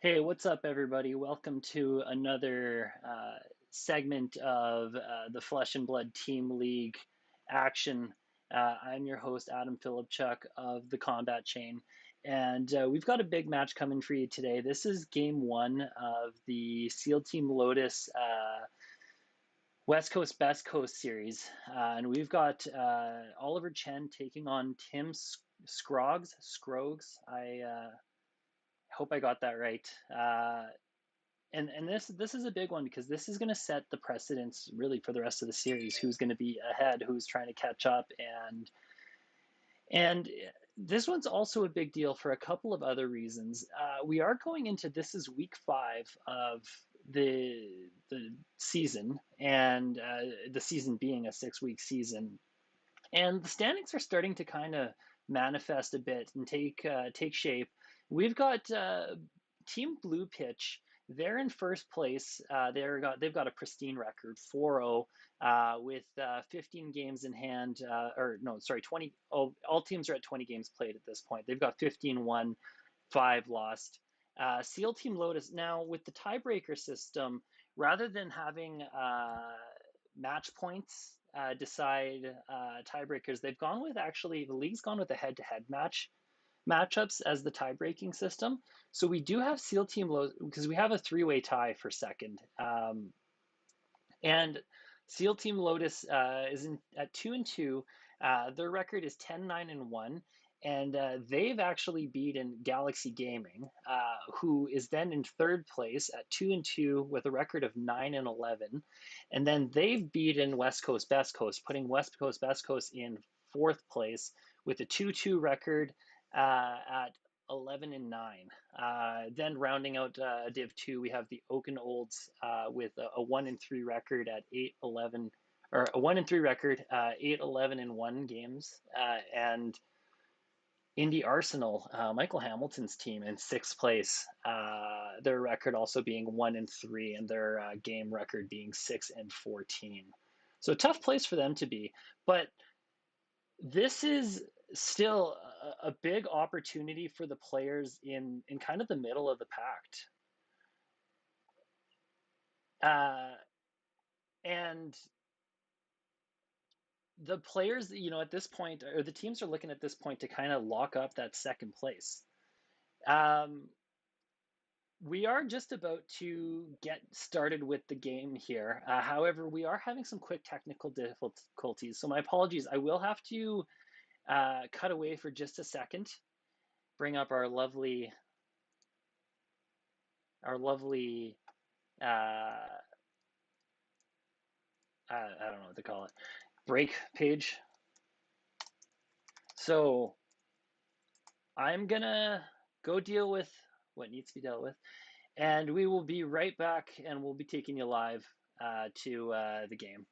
Hey, what's up, everybody? Welcome to another segment of the Flesh and Blood Team League action. I'm your host, Adam Philipchuk of the Combat Chain, and we've got a big match coming for you today. This is game one of the SEAL Team Lotus West Coast Best Coast series, and we've got Oliver Chen taking on Tim Scroggs. I hope I got that right. And this is a big one because this is going to set the precedence really for the rest of the series. Who's going to be ahead? Who's trying to catch up? And this one's also a big deal for a couple of other reasons. We are going into this is week 5 of the season, and the season being a 6-week season, and the standings are starting to kind of manifest a bit and take shape. We've got Team Blue Pitch. They're in first place. They've got a pristine record, 4-0, with 15 games in hand. Or no, sorry, 20. Oh, all teams are at 20 games played at this point. They've got 15 won, 5 lost. SEAL Team Lotus now with the tiebreaker system, rather than having match points decide tiebreakers. They've gone with actually the league's gone with a head-to-head matchups as the tie-breaking system. So we do have SEAL Team Low because we have a three-way tie for second, and SEAL Team Lotus is at 2-2. Their record is 10-9-1. And they've actually beaten Galaxy Gaming, who is then in third place at 2-2 with a record of 9-11. And then they've beaten West Coast Best Coast, putting West Coast Best Coast in fourth place with a 2-2 record at 11-9. Then rounding out Div 2, we have the Oaken Olds with a 1-3 record at 8-11, or a 1-3 record, 8-11-1 games, and Indy Arsenal, Michael Hamilton's team, in sixth place. Their record also being 1-3, and their game record being 6-14. So tough place for them to be, but this is still a big opportunity for the players in kind of the middle of the pact. Uh, and the players, at this point, or the teams are looking at this point to kind of lock up that second place. Um, We are just about to get started with the game here. However, we are having some quick technical difficulties, so my apologies. I will have to cut away for just a second, bring up our lovely, uh, I don't know what to call it, break page. So I'm gonna go deal with what needs to be dealt with, and we will be right back, and we'll be taking you live to the game.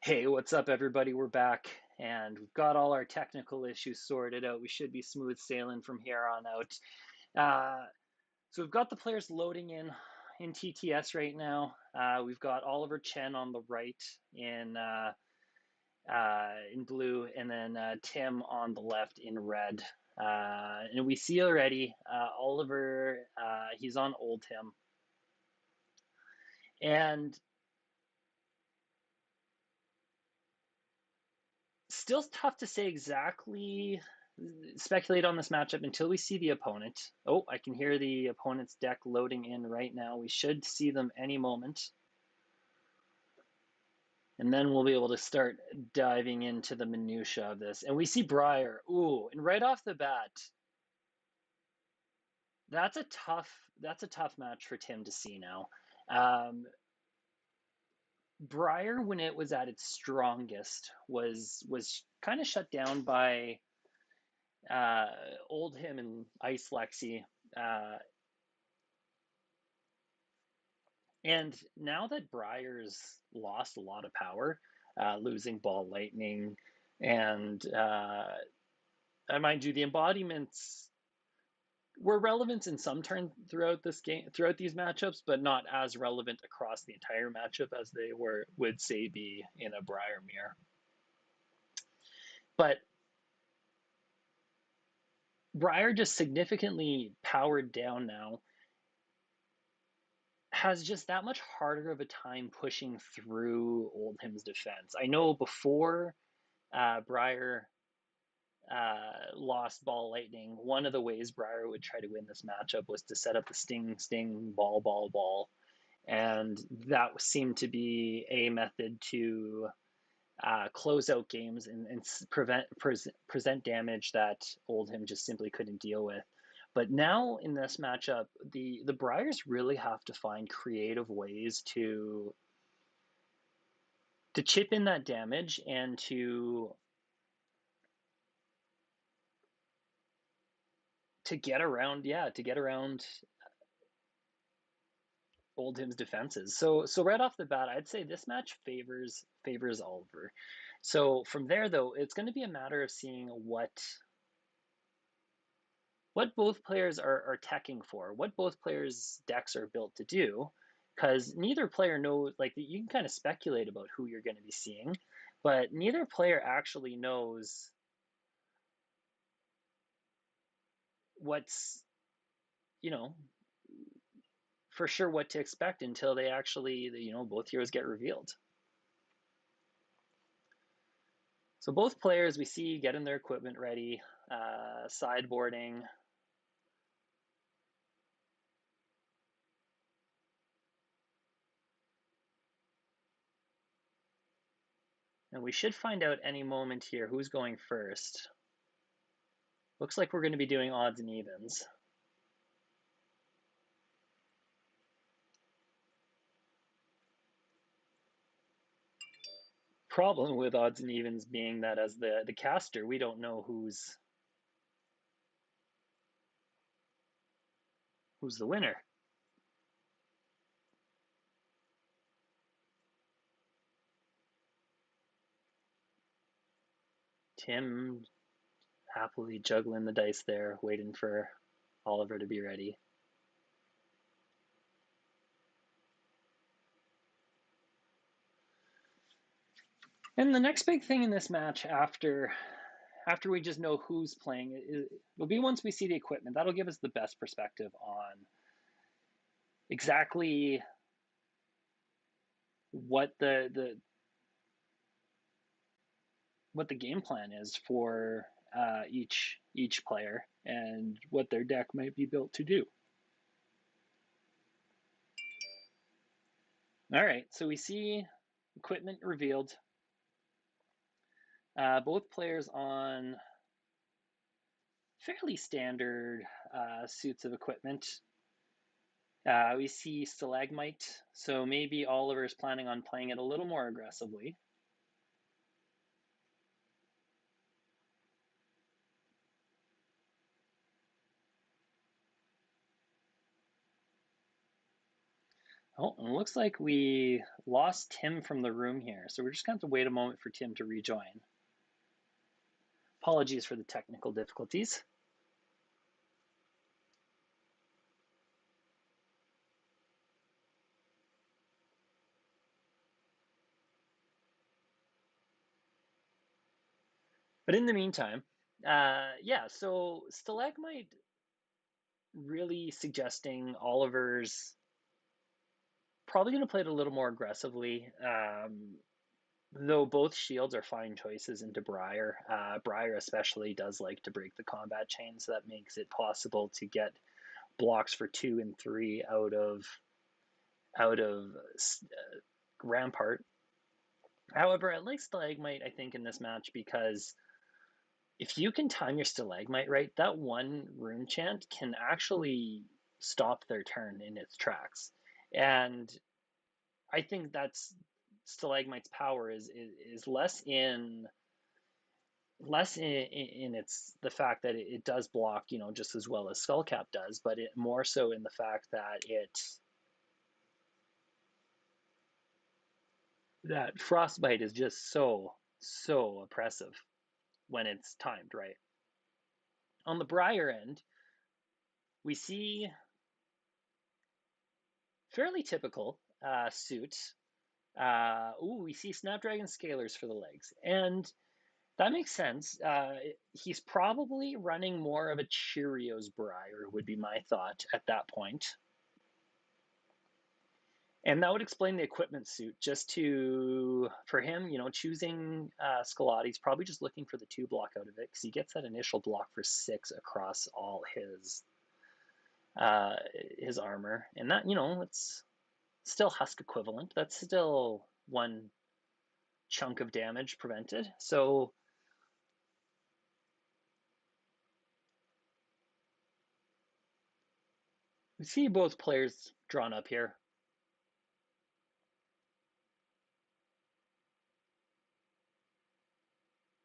Hey, what's up, everybody? We're back, and we've got all our technical issues sorted out. We should be smooth sailing from here on out. Uh, so we've got the players loading in in TTS right now. We've got Oliver Chen on the right in blue, and then Tim on the left in red. And we see already Oliver, he's on old Tim. And still tough to say exactly, speculate on this matchup until we see the opponent. Oh, I can hear the opponent's deck loading in right now. We should see them any moment. And then we'll be able to start diving into the minutia of this. And we see Briar. Ooh, and right off the bat, that's a tough match for Tim to see now. Briar, when it was at its strongest, was kind of shut down by old him and Ice Lexi. And now that Briar's lost a lot of power, losing Ball Lightning, and mind you, the embodiments were relevant in some turn throughout this game, throughout these matchups, but not as relevant across the entire matchup as they would say be in a Briar mirror. But Briar just significantly powered down now, has just that much harder of a time pushing through Oldham's defense. I know before Briar lost Ball Lightning, one of the ways Briar would try to win this matchup was to set up the sting, ball. And that seemed to be a method to close out games and present damage that Oldham just simply couldn't deal with. But now in this matchup, the Briars really have to find creative ways to chip in that damage and to get around Oldham's defenses. So right off the bat, I'd say this match favors Oliver. So from there though, it's going to be a matter of seeing what both players are teching for, what both players' decks are built to do, because neither player knows, like you can kind of speculate about who you're going to be seeing, but neither player actually knows what's, for sure what to expect until they actually, both heroes get revealed. So both players we see getting their equipment ready, sideboarding. And we should find out any moment here who's going first. Looks like we're going to be doing odds and evens. Problem with odds and evens being that as the caster, we don't know who's the winner. Tim happily juggling the dice there, waiting for Oliver to be ready. And the next big thing in this match after we just know who's playing, it'll be once we see the equipment. That'll give us the best perspective on exactly what the game plan is for each player and what their deck might be built to do. All right, so we see equipment revealed. Both players on fairly standard suits of equipment. We see Stalagmite, so maybe Oliver is planning on playing it a little more aggressively. Oh, and it looks like we lost Tim from the room here, so we're just going to have to wait a moment for Tim to rejoin. Apologies for the technical difficulties. But in the meantime, yeah, so Stalagmite really suggesting Oliver's probably going to play it a little more aggressively. Though both shields are fine choices into Briar. Briar especially does like to break the combat chain, so that makes it possible to get blocks for 2 and 3 out of Rampart. However, I like Stalagmite, I think, in this match because if you can time your Stalagmite right, that one rune chant can actually stop their turn in its tracks. And I think that's Stalagmite's power is less in its the fact that it does block, just as well as Skullcap does, but it more so in the fact that Frostbite is just so oppressive when it's timed right. On the Briar end, we see fairly typical suit. We see Snapdragon Scalers for the legs, and that makes sense. He's probably running more of a Cheerios Briar, would be my thought at that point. And that would explain the equipment suit. For him, choosing Scalati, he's probably just looking for the 2 block out of it because he gets that initial block for 6 across all his armor, and that it's still Husk equivalent. That's still 1 chunk of damage prevented. So we see both players drawn up here.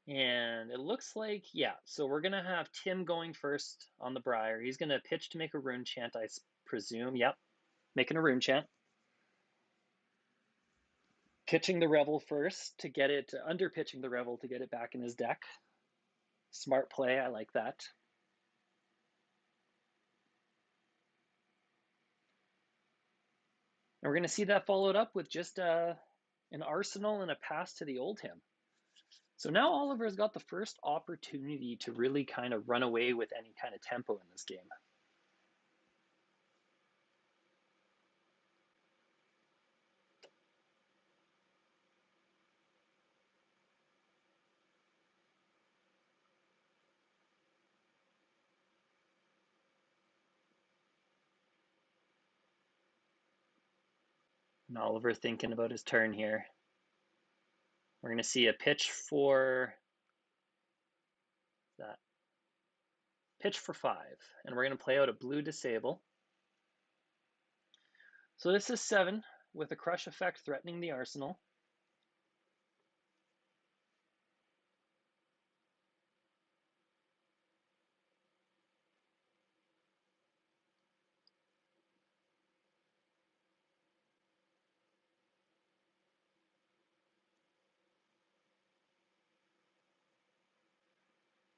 And it looks like, yeah, so we're going to have Tim going first on the Briar. He's going to pitch to make a rune chant, I presume. Yep, making a rune chant. Pitching the Revel first to get it, under-pitching the Revel to get it back in his deck. Smart play, I like that. And we're going to see that followed up with just an Arsenal and a pass to the old him. So now Oliver's got the first opportunity to really kind of run away with any kind of tempo in this game. And Oliver thinking about his turn here. We're going to see a pitch for that. Pitch for 5. And we're going to play out a blue disable. So this is 7 with a crush effect threatening the Arsenal.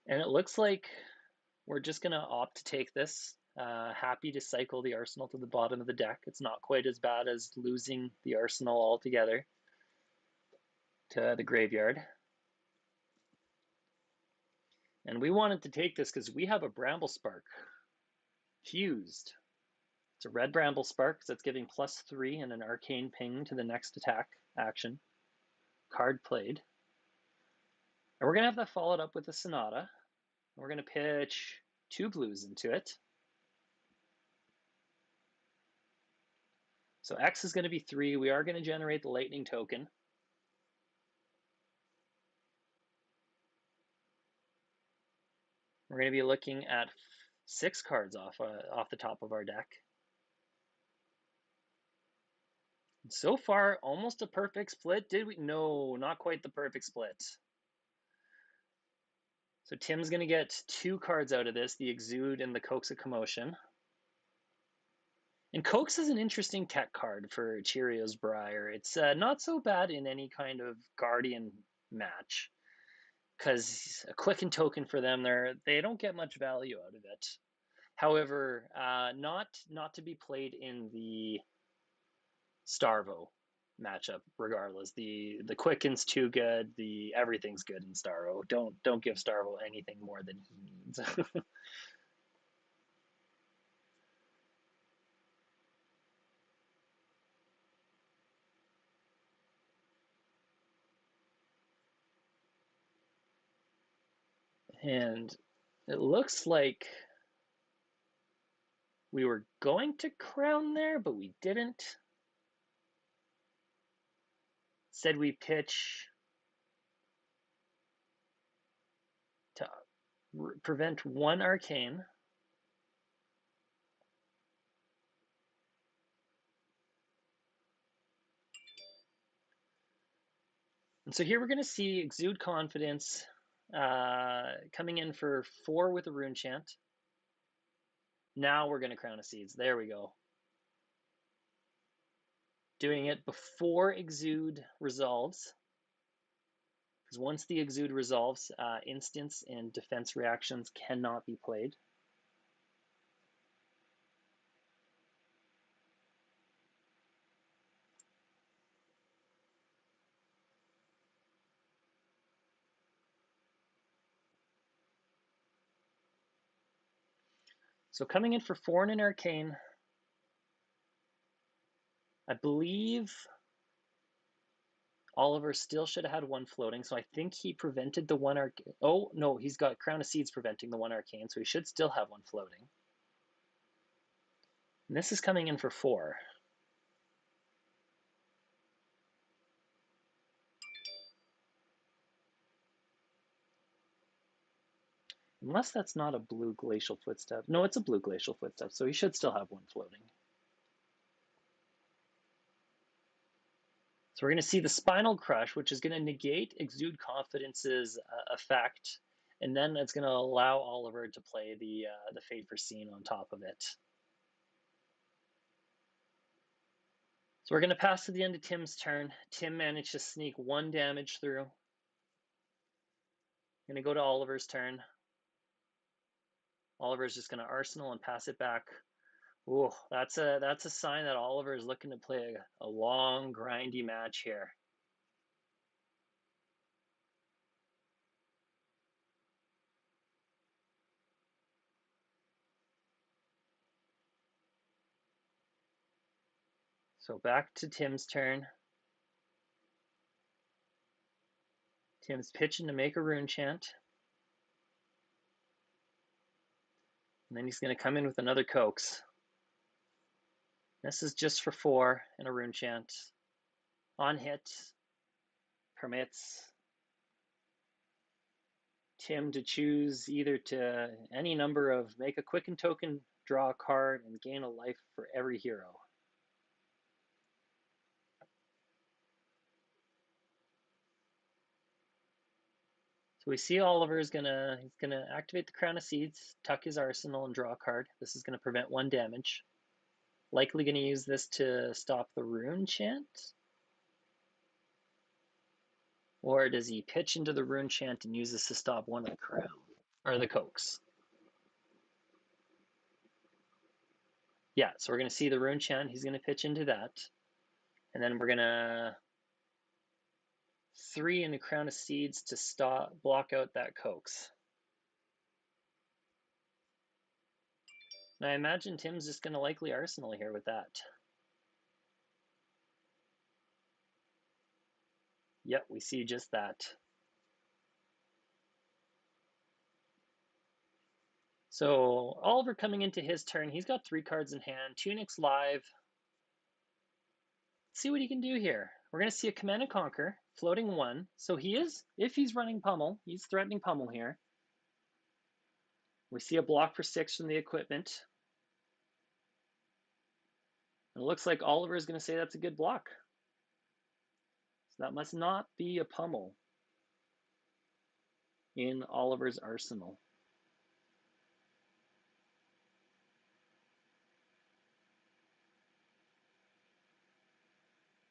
And it looks like we're just going to opt to take this. Happy to cycle the Arsenal to the bottom of the deck. It's not quite as bad as losing the Arsenal altogether to the graveyard. And we wanted to take this because we have a Bramble Spark fused. It's a red Bramble Spark that's giving +3 and an arcane ping to the next attack action. Card played. And we're going to have that followed up with a Sonata. We're going to pitch 2 blues into it. So X is going to be 3. We are going to generate the lightning token. We're going to be looking at 6 cards off the top of our deck. So far, almost a perfect split. Did we? No, not quite the perfect split. So Tim's going to get 2 cards out of this, the Exude and the Coax of Commotion. And Coax is an interesting tech card for Cheerios Briar. It's not so bad in any kind of Guardian match, because a quicken token for them, they don't get much value out of it. However, not to be played in the Starvo. matchup regardless. The Quicken's too good. The everything's good in Starvo. Don't give Starvo anything more than he needs. And it looks like we were going to crown there, but we didn't. Said we pitch to prevent one arcane. And so here we're going to see Exude Confidence coming in for 4 with a Rune Chant. Now we're going to Crown of Seeds. There we go. Doing it before Exude resolves. Because once the Exude resolves, instants and defense reactions cannot be played. So coming in for 4 and an Arcane, I believe Oliver still should have had 1 floating, so I think he prevented the 1 Arcane. Oh, no, he's got Crown of Seeds preventing the 1 Arcane, so he should still have 1 floating. And this is coming in for 4. Unless that's not a blue Glacial Footstep. No, it's a blue Glacial Footstep, so he should still have 1 floating. So we're going to see the Spinal Crush, which is going to negate Exude Confidence's effect, and then it's going to allow Oliver to play the Fate Foreseen on top of it. So we're going to pass to the end of Tim's turn. Tim managed to sneak 1 damage through. Going to go to Oliver's turn. Oliver's just going to Arsenal and pass it back. Ooh, that's a sign that Oliver is looking to play a long, grindy match here. So back to Tim's turn. Tim's pitching to make a Rune Chant. And then he's going to come in with another Coax. This is just for 4 and a Rune Chant. On hit, permits Tim to choose either to any number of make a Quicken token, draw a card, and gain a life for every hero. So we see Oliver is he's gonna activate the Crown of Seeds, tuck his arsenal, and draw a card. This is gonna prevent 1 damage. Likely gonna use this to stop the Rune Chant. Or does he pitch into the Rune Chant and use this to stop 1 of the Crown or the Coax? Yeah, so we're gonna see the Rune Chant. He's gonna pitch into that, and then we're gonna 3 in the Crown of Seeds to block out that Coax. And I imagine Tim's just going to likely Arsenal here with that. Yep, we see just that. So Oliver coming into his turn, he's got 3 cards in hand. Tunic's live. Let's see what he can do here. We're going to see a Command and Conquer, floating 1. So he is, if he's running Pummel, he's threatening Pummel here. We see a block for 6 from the equipment. And it looks like Oliver is going to say that's a good block. So that must not be a Pummel in Oliver's arsenal.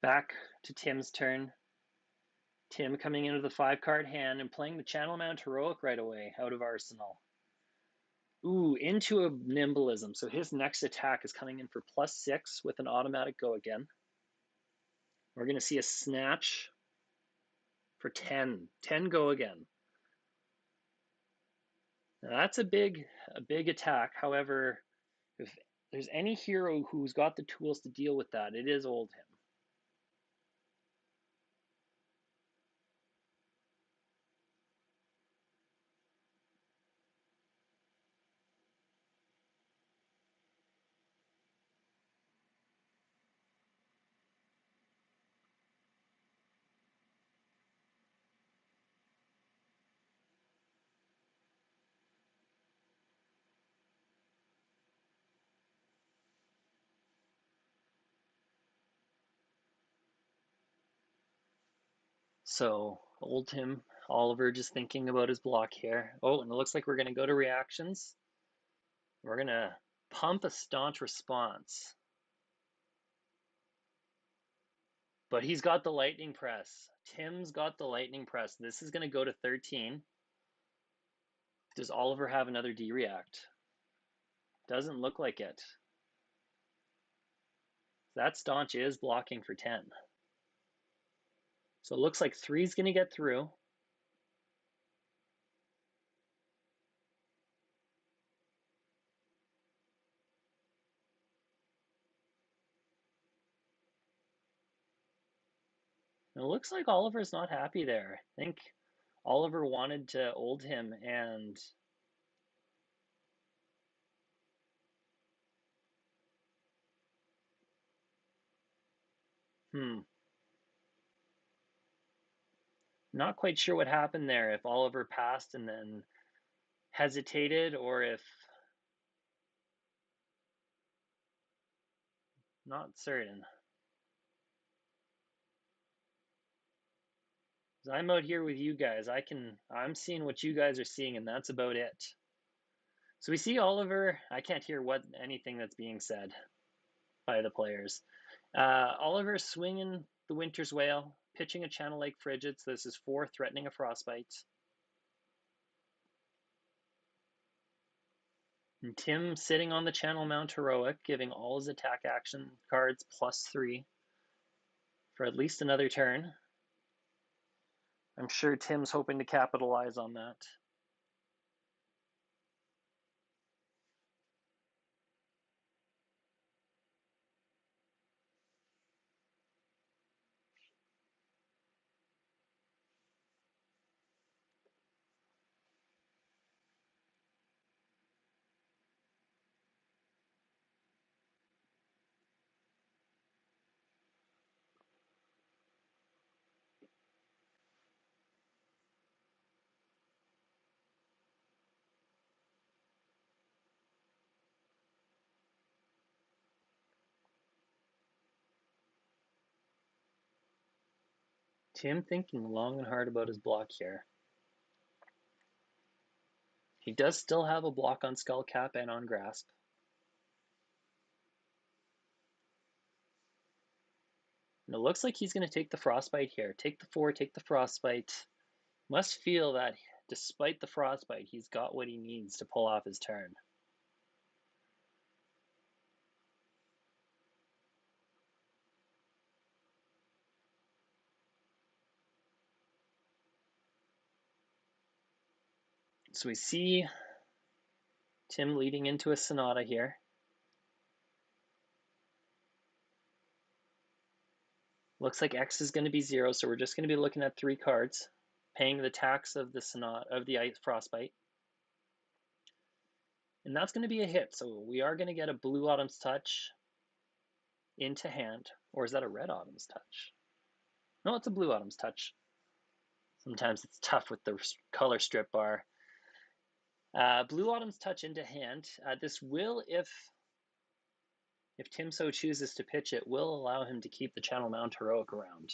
Back to Tim's turn. Tim coming into the 5-card hand and playing the Channel Mount Heroic right away out of Arsenal. Ooh, into a Nimblism. So his next attack is coming in for +6 with an automatic go again. We're going to see a snatch for 10. 10 go again. Now that's a big attack. However, if there's any hero who's got the tools to deal with that, it is Oldhim. So Oldhim, Oliver just thinking about his block here. Oh, and it looks like we're going to go to reactions. We're going to pump a staunch response. But he's got the lightning press. Tim's got the lightning press. This is going to go to 13. Does Oliver have another D-react? Doesn't look like it. That staunch is blocking for 10. So it looks like 3 is going to get through. And it looks like Oliver's not happy there. I think Oliver wanted to hold him and not quite sure what happened there. If Oliver passed and then hesitated, or if not certain. I'm out here with you guys. I'm seeing what you guys are seeing, and that's about it. So we see Oliver. I can't hear anything that's being said by the players. Oliver swinging the Winter's Whale, pitching a Channel Lake Frigid. So this is 4, threatening a Frostbite. And Tim sitting on the Channel Mount Heroic, giving all his attack action cards +3 for at least another turn. I'm sure Tim's hoping to capitalize on that. Tim thinking long and hard about his block here. He does still have a block on Skullcap and on Grasp. And it looks like he's going to take the Frostbite here. Take the 4, take the Frostbite. Must feel that despite the Frostbite, he's got what he needs to pull off his turn. So we see Tim leading into a Sonata here. Looks like X is going to be 0, so we're just going to be looking at 3 cards, paying the tax of the Sonata of the Ice Frostbite. And that's going to be a hit, so we are going to get a Blue Autumn's Touch into hand. Or is that a Red Autumn's Touch? No, it's a Blue Autumn's Touch. Sometimes it's tough with the color strip bar. Blue Autumn's Touch into hand. This will, if Tim so chooses to pitch it, will allow him to keep the Channel Mount Heroic around.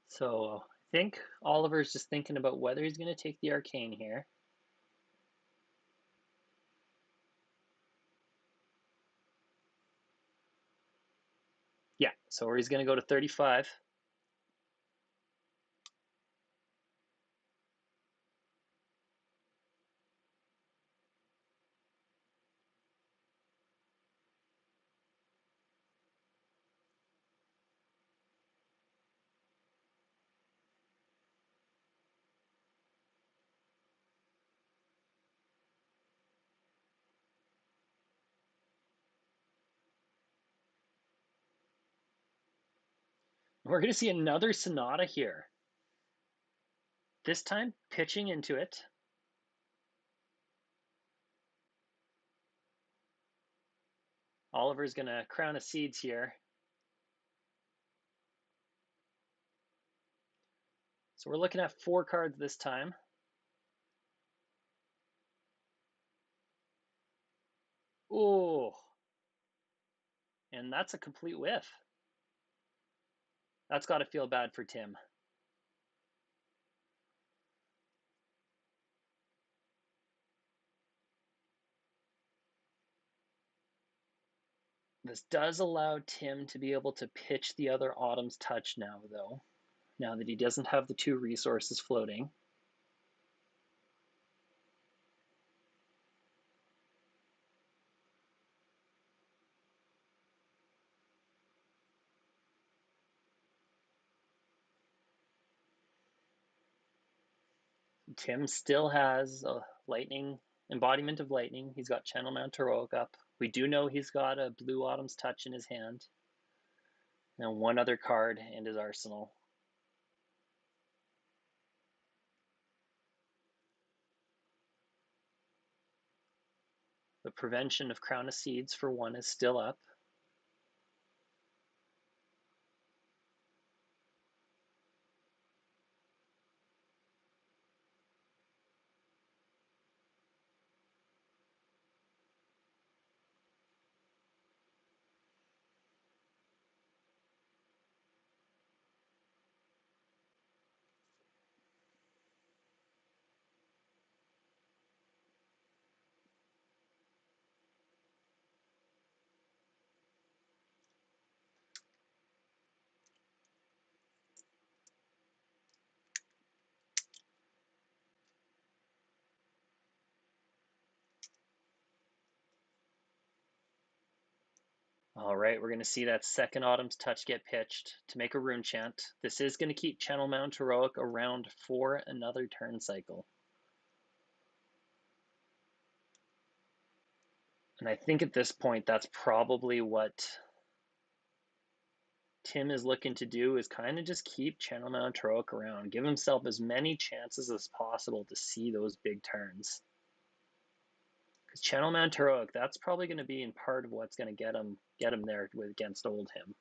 So I think Oliver's just thinking about whether he's going to take the Arcane here. Yeah, so he's going to go to 35. We're going to see another Sonata here. This time pitching into it. Oliver's going to crown of seeds here. So we're looking at 4 cards this time. Oh, and that's a complete whiff. That's got to feel bad for Tim. This does allow Tim to be able to pitch the other Autumn's Touch now, though, now that he doesn't have the 2 resources floating. Tim still has a lightning, embodiment of lightning. He's got Channel Mount Heroic up. We do know he's got a blue Autumn's Touch in his hand. And 1 other card in his arsenal. The prevention of Crown of Seeds for 1 is still up. All right, we're going to see that second Autumn's Touch get pitched to make a rune chant. This is going to keep Channel Mount Heroic around for another turn cycle. And I think at this point, that's probably what Tim is looking to do, is kind of just keep Channel Mount Heroic around, give himself as many chances as possible to see those big turns. Because Channel Mount Heroic, that's probably going to be in part of what's going to get him there against old him.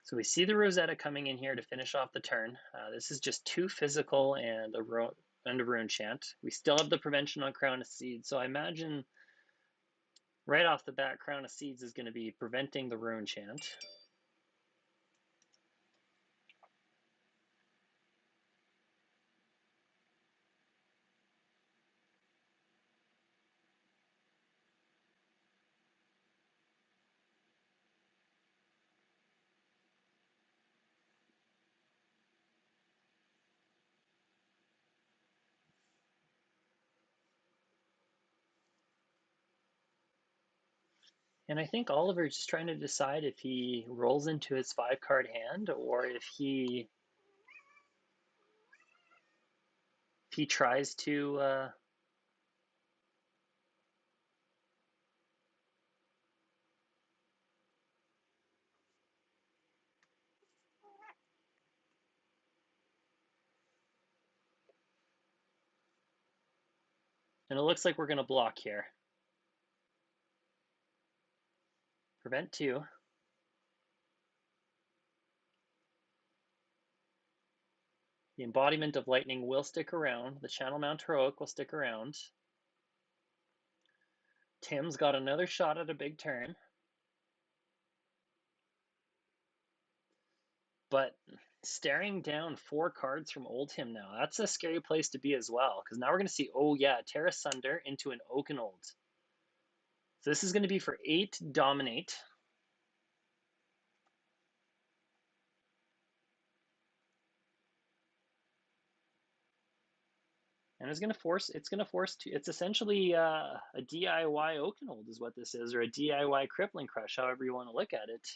So we see the Rosetta coming in here to finish off the turn. This is just 2 physical and a rune chant. We still have the prevention on Crown of Seeds, so I imagine right off the bat, Crown of Seeds is going to be preventing the rune chant. And I think Oliver's just trying to decide if he rolls into his 5-card hand or if he tries to and it looks like we're going to block here. Prevent 2. The embodiment of lightning will stick around. The Channel Mount Heroic will stick around. Tim's got another shot at a big turn. but staring down 4 cards from Old Him now. That's a scary place to be as well, because now we're going to see, oh yeah, Terra Sunder into an Oakenold. So this is going to be for 8 Dominate. And it's going to force, it's essentially a DIY Oakenold is what this is, or a DIY Crippling Crush, however you want to look at it.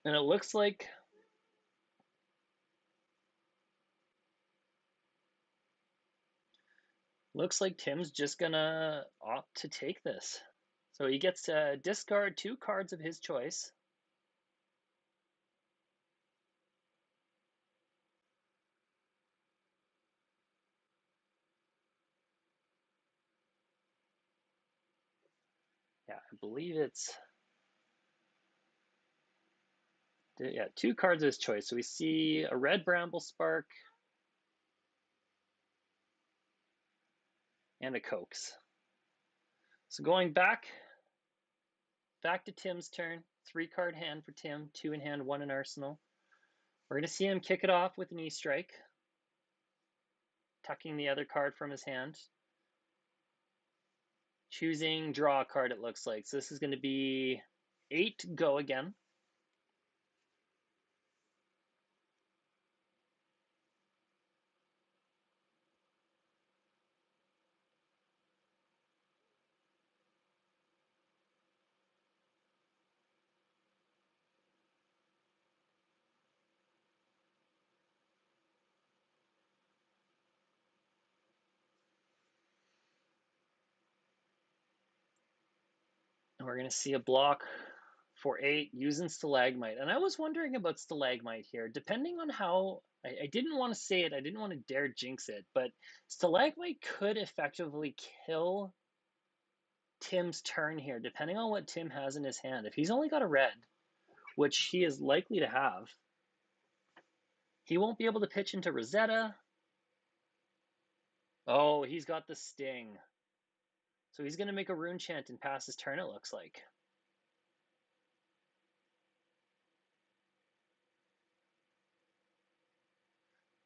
And it looks like Tim's just gonna opt to take this. So he gets to discard 2 cards of his choice. Yeah, I believe it's, yeah, 2 cards of his choice. So we see a red Bramble Spark and a Coax. So going back to Tim's turn, 3-card hand for Tim, 2 in hand, 1 in arsenal. We're gonna see him kick it off with an E-Strike, tucking the other card from his hand. Choosing draw a card, it looks like. So this is gonna be 8 go again. And we're going to see a block for 8 using Stalagmite. And I was wondering about Stalagmite here. Depending on how, I didn't want to say it, I didn't want to dare jinx it, but Stalagmite could effectively kill Tim's turn here, depending on what Tim has in his hand. If he's only got a red, which he is likely to have, he won't be able to pitch into Rosetta. Oh, he's got the Sting. So he's going to make a Rune Chant and pass his turn, it looks like.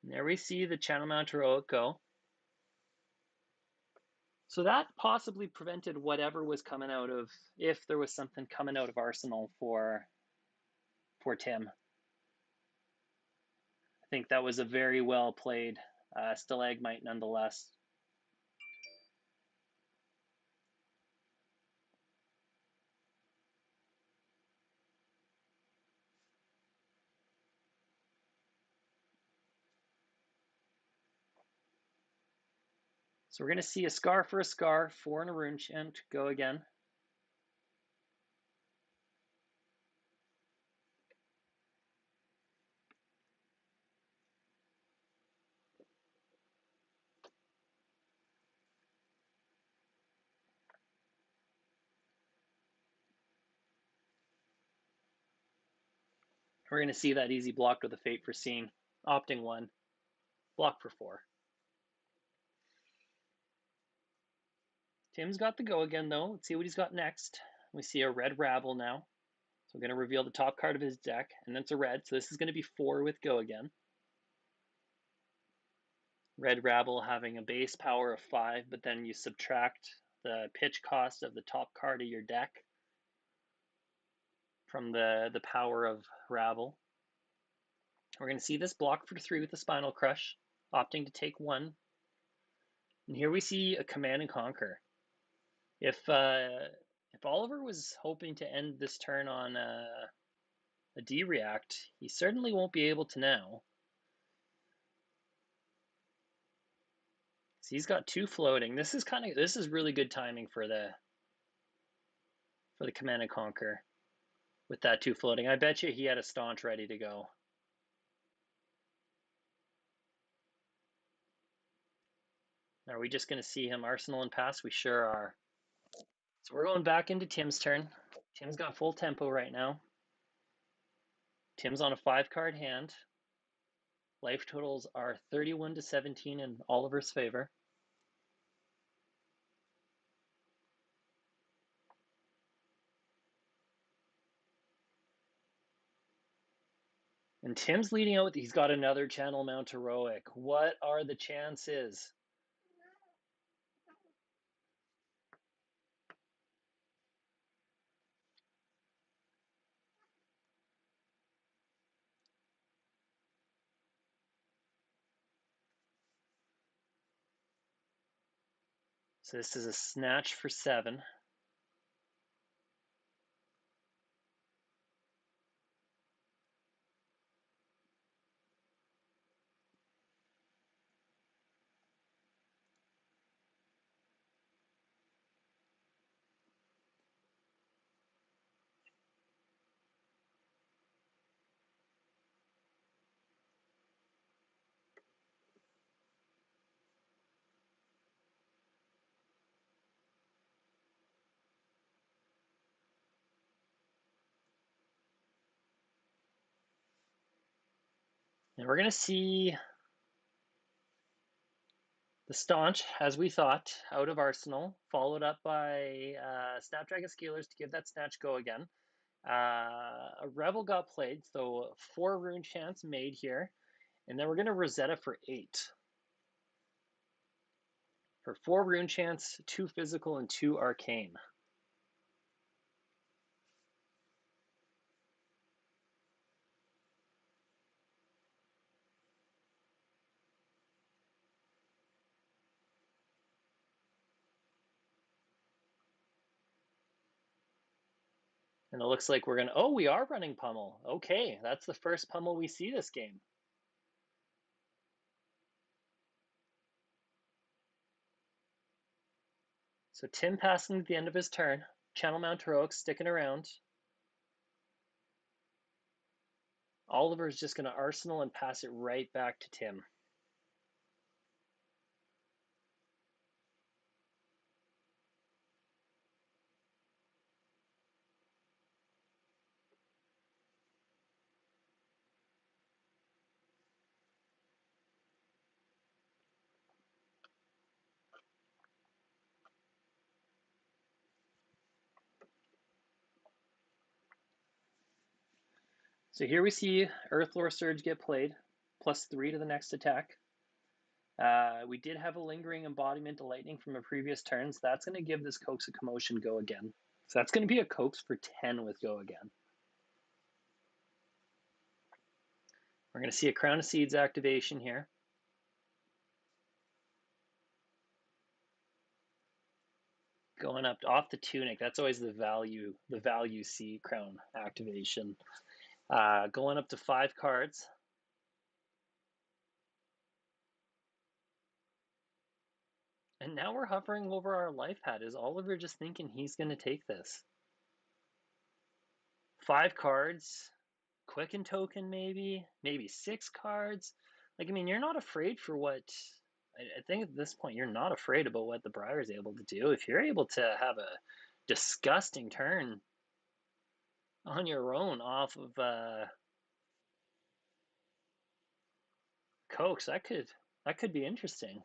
And there we see the Channel Mount Heroic go. So that possibly prevented whatever was coming out of, if there was something coming out of Arsenal for Tim. I think that was a very well played Stalagmite nonetheless. So we're going to see a Scar for a Scar, 4 and a Rune Chant go again. We're going to see that easy block with a Fate for Seeing, opting 1, block for 4. Tim's got the go again though. Let's see what he's got next. We see a red Rabble now. So we're going to reveal the top card of his deck, and then it's a red. So this is going to be 4 with go again. Red Rabble having a base power of 5, but then you subtract the pitch cost of the top card of your deck from the power of Rabble. We're going to see this block for 3 with the Spinal Crush, opting to take 1. And here we see a Command and Conquer. If Oliver was hoping to end this turn on a D-React, he certainly won't be able to now. So he's got 2 floating. This is really good timing for the Command and Conquer with that 2 floating. I bet you he had a Staunch ready to go. Are we just going to see him arsenal and pass? We sure are. So we're going back into Tim's turn. Tim's got full tempo right now. Tim's on a 5-card hand. Life totals are 31 to 17 in Oliver's favor. And Tim's leading out. He's got another Channel Mount Heroic. What are the chances? So this is a snatch for 7. And we're going to see the Staunch, as we thought, out of Arsenal, followed up by Snapdragon Scalers to give that snatch go again. A Rebel got played, so 4 rune chance made here. And then we're going to Rosetta for 8. For 4 rune chance, 2 physical, and 2 arcane. And it looks like we're going to... Oh, we are running Pummel. Okay, that's the first Pummel we see this game. So Tim passing at the end of his turn. Channel Mount Heroic sticking around. Oliver is just going to Arsenal and pass it right back to Tim. So here we see Earthlore Surge get played, +3 to the next attack. We did have a lingering embodiment of lightning from a previous turn, so that's going to give this Coax a Commotion go again. So that's going to be a Coax for 10 with go again. We're going to see a Crown of Seeds activation here. Going up off the Tunic, that's always the value C Crown activation. Going up to 5 cards. And now we're hovering over our life pad. Is Oliver just thinking he's going to take this? 5 cards, Quicken Token maybe 6 cards. Like, I mean, you're not afraid for what... I think at this point, you're not afraid about what the Briar is able to do. If you're able to have a disgusting turn on your own off of Coax, that could be interesting.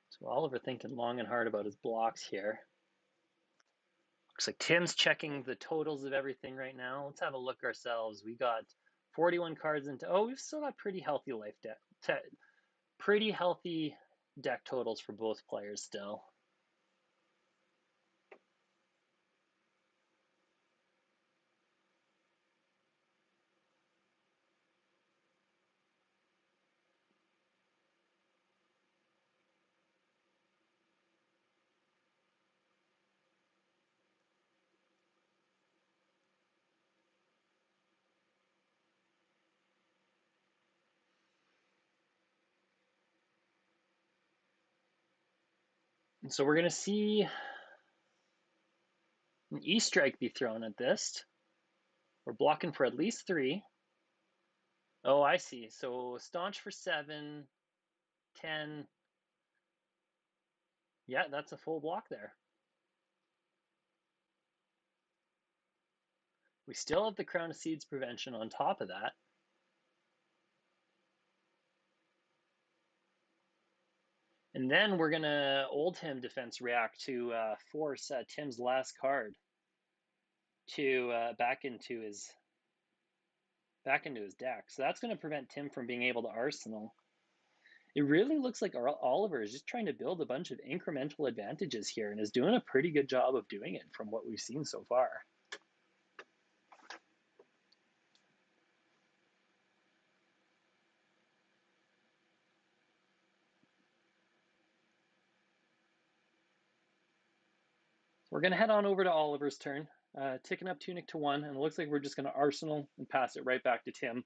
So Oliver thinking long and hard about his blocks here. Looks like Tim's checking the totals of everything right now. Let's have a look ourselves. We got 41 cards into... Oh, we've still got pretty healthy pretty healthy deck totals for both players still. So we're going to see an E-strike be thrown at this. We're blocking for at least 3. Oh, I see. So staunch for 7, 10. Yeah, that's a full block there. We still have the Crown of Seeds prevention on top of that. And then we're going to Old Him Defense React to force Tim's last card to back into his deck. So that's going to prevent Tim from being able to Arsenal. It really looks like Oliver is just trying to build a bunch of incremental advantages here and is doing a pretty good job of doing it from what we've seen so far. We're going to head on over to Oliver's turn, ticking up Tunic to 1, and it looks like we're just going to Arsenal and pass it right back to Tim.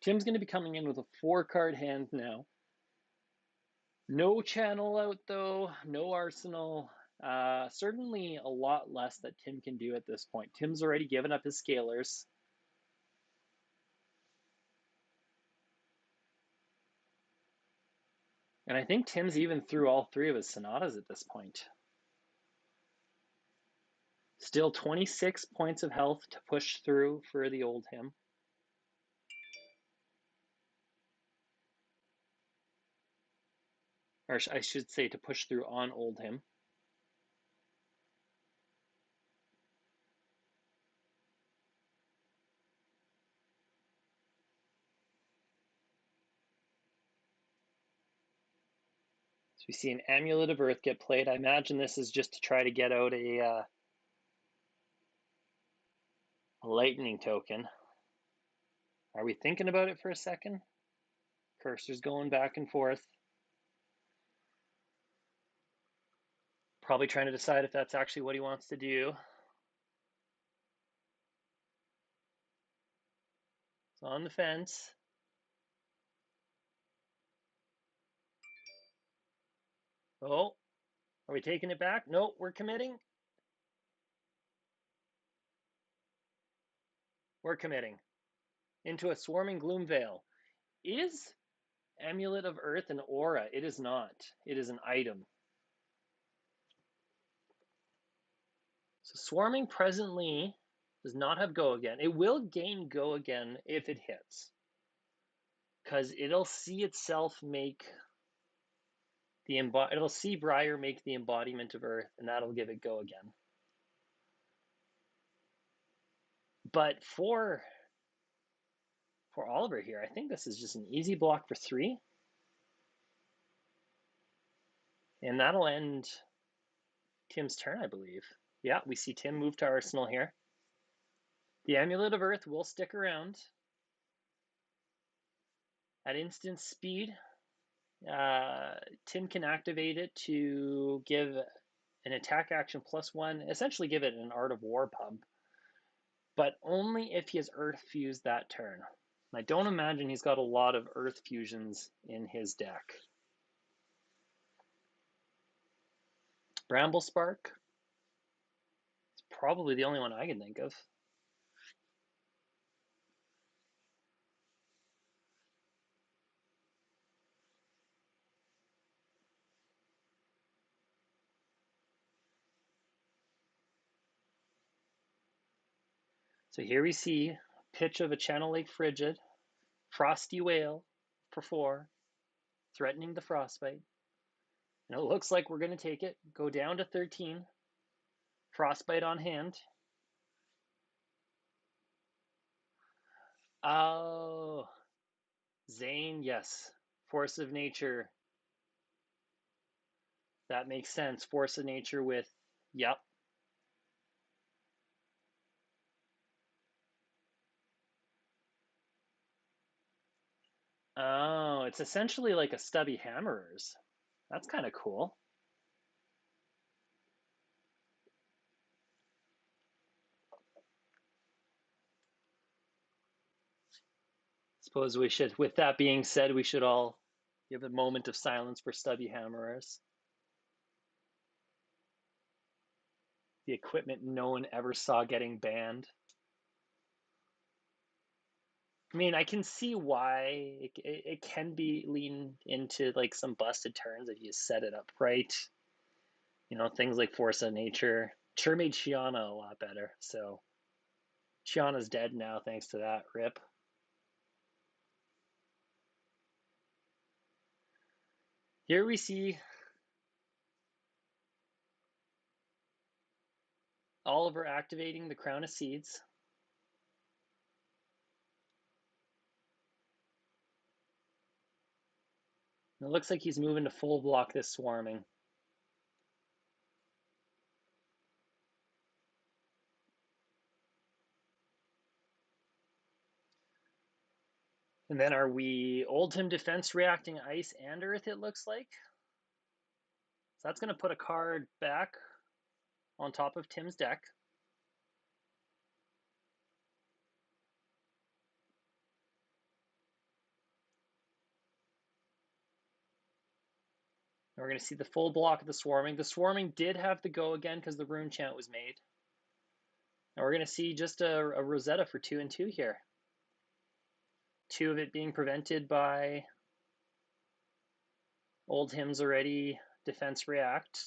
Tim's going to be coming in with a 4-card hand now. No channel out though, no Arsenal. Certainly a lot less that Tim can do at this point. Tim's already given up his scalers. And I think Tim's even through all 3 of his sonatas at this point. Still 26 points of health to push through for the Old Him. Or I should say to push through on Old Him. So we see an Amulet of Earth get played. I imagine this is just to try to get out a lightning token. Are we thinking about it for a second? Cursor's going back and forth. Probably trying to decide if that's actually what he wants to do. It's on the fence. Oh, are we taking it back? No, we're committing. We're committing into a Swarming Gloom Veil. Is Amulet of Earth an aura? It is not. It is an item. So Swarming presently does not have Go Again. It will gain Go Again if it hits, because it'll see itself make it'll see Briar make the embodiment of Earth, and that'll give it Go Again. But for Oliver here, I think this is just an easy block for 3. And that'll end Tim's turn, I believe. Yeah, we see Tim move to Arsenal here. The Amulet of Earth will stick around. At instant speed, Tim can activate it to give an attack action +1, essentially give it an Art of War pump, but only if he has Earth fused that turn. I don't imagine he's got a lot of Earth fusions in his deck. Bramble Spark. It's probably the only one I can think of. So here we see pitch of a Channel Lake Frigid, Frosty Whale for 4, threatening the Frostbite. And it looks like we're going to take it, go down to 13, Frostbite on hand. Oh, Zane, yes. Force of Nature. That makes sense. Force of Nature with, yep. Oh, it's essentially like a Stubby Hammerers. That's kind of cool. Suppose we should, with that being said, we should all give a moment of silence for Stubby Hammerers. The equipment no one ever saw getting banned. I mean, I can see why it can be leaned into like some busted turns if you set it up right. You know, things like Force of Nature. Sure made Shiana a lot better. So Shiana's dead now thanks to that. Rip. Here we see Oliver activating the Crown of Seeds. It looks like he's moving to full block this swarming. And then are we Oldhim defense reacting ice and earth, it looks like? So that's going to put a card back on top of Tim's deck. And we're going to see the full block of the swarming. The swarming did have to go again because the rune chant was made. And we're going to see just a Rosetta for 2 and 2 here. 2 of it being prevented by Oldhim's already defense react.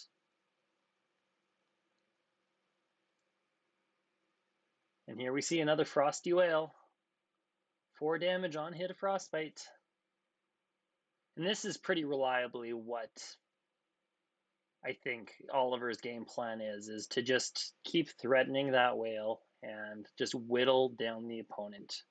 And here we see another Frosty Whale. 4 damage on hit of Frostbite. And this is pretty reliably what I think Oliver's game plan is to just keep threatening that whale and just whittle down the opponent.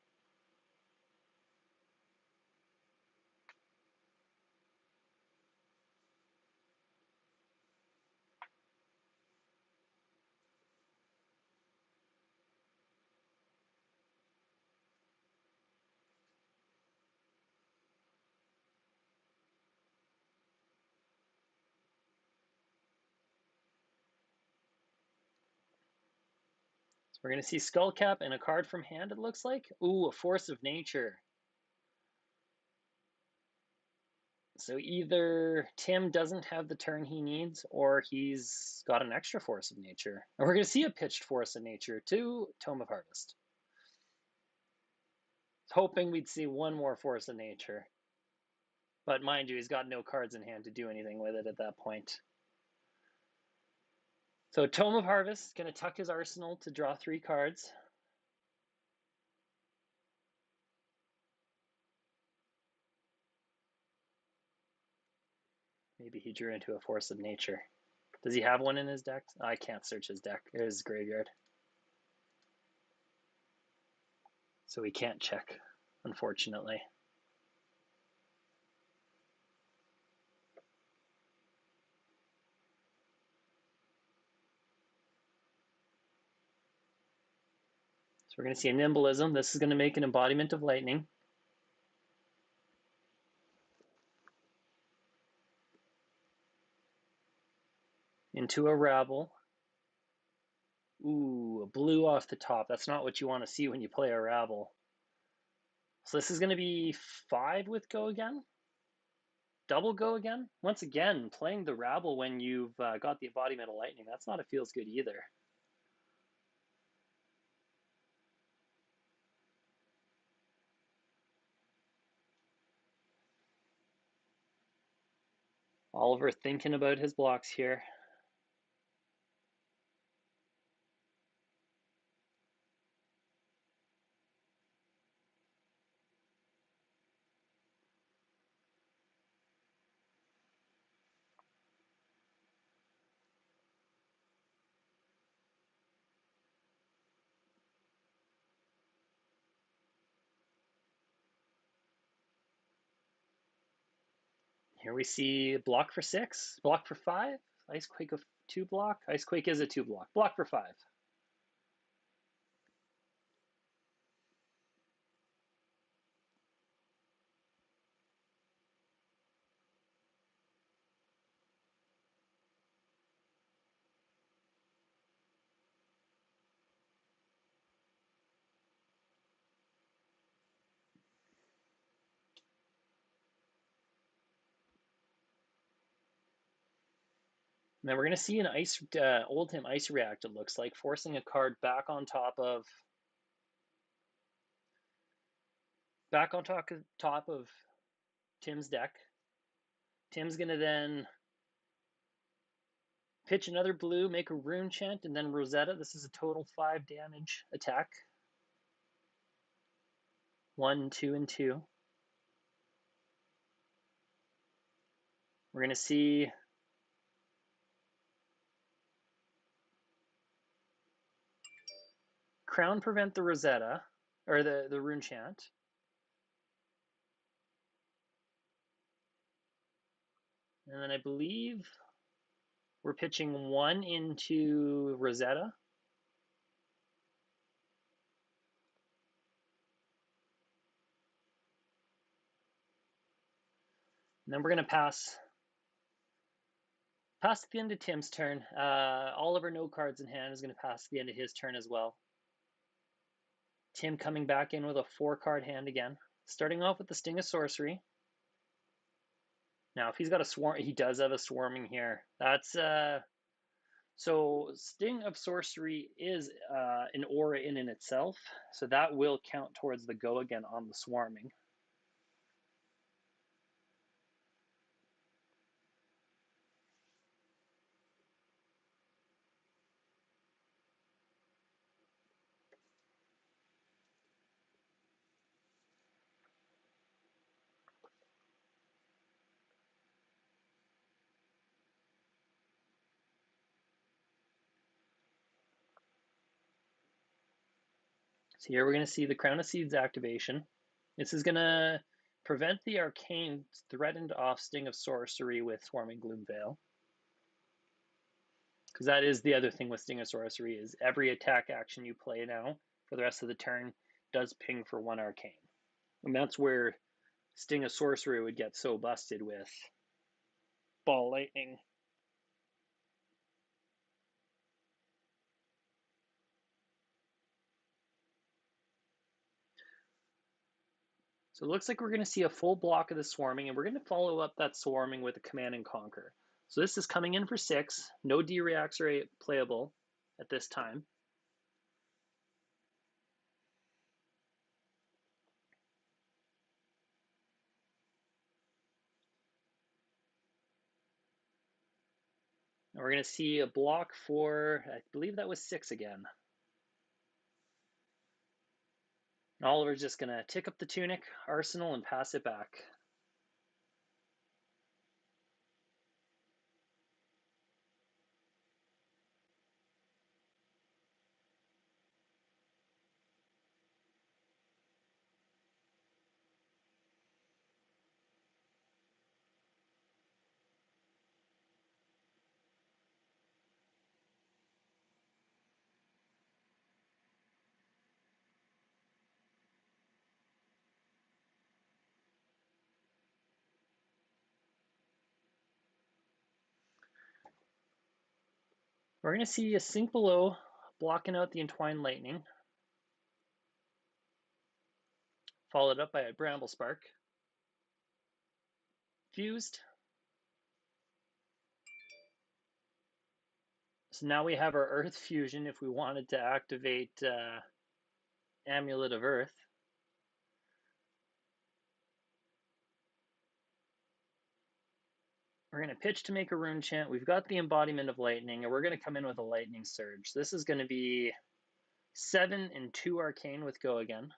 So we're going to see Skullcap and a card from hand, it looks like. Ooh, a Force of Nature. So either Tim doesn't have the turn he needs, or he's got an extra Force of Nature. And we're going to see a pitched Force of Nature to Tome of Harvest. Hoping we'd see one more Force of Nature. But mind you, he's got no cards in hand to do anything with it at that point. So Tome of Harvest, going to tuck his arsenal to draw 3 cards. Maybe he drew into a Force of Nature. Does he have one in his deck? I can't search his deck, his graveyard. So we can't check, unfortunately. So we're going to see a Nimblism. This is going to make an embodiment of lightning. Into a Rabble. Ooh, a blue off the top. That's not what you want to see when you play a Rabble. So this is going to be 5 with Go Again. Double Go Again. Once again, playing the Rabble when you've got the embodiment of lightning. That's not a feels good either. Oliver thinking about his blocks here. Here we see block for 6, block for 5, Icequake of 2 block. Icequake is a 2 block. Block for 5. And then we're going to see an Oldhim ice react, it looks like, forcing a card back on top of Tim's deck. Tim's going to then pitch another blue, make a rune chant, and then Rosetta. This is a total 5 damage attack. 1, 2, and 2. We're going to see Crown prevent the Rosetta, or the rune chant. And then I believe we're pitching 1 into Rosetta. And then we're going to pass to the end of Tim's turn. Oliver, no cards in hand, is going to pass to the end of his turn as well. Tim coming back in with a 4-card hand again. Starting off with the Sting of Sorcery. Now, if he's got a swarm, he does have a swarming here. That's so Sting of Sorcery is an aura in itself, so that will count towards the go again on the swarming. So here we're going to see the Crown of Seeds activation. This is going to prevent the arcane threatened off Sting of Sorcery with Swarming Gloomveil. Because that is the other thing with Sting of Sorcery, is every attack action you play now for the rest of the turn does ping for 1 arcane. And that's where Sting of Sorcery would get so busted with Ball Lightning. So it looks like we're going to see a full block of the swarming, and we're going to follow up that swarming with a Command and Conquer. So this is coming in for 6. No D-Reacts are playable at this time. And we're going to see a block for, I believe that was 6 again. And Oliver's just going to tick up the Tunic Arsenal and pass it back. We're going to see a Sink Below blocking out the Entwined Lightning, followed up by a Bramble Spark. Fused. So now we have our Earth Fusion if we wanted to activate Amulet of Earth. We're going to pitch to make a rune chant. We've got the Embodiment of Lightning, and we're going to come in with a Lightning Surge. This is going to be 7 and 2 arcane with Go Again.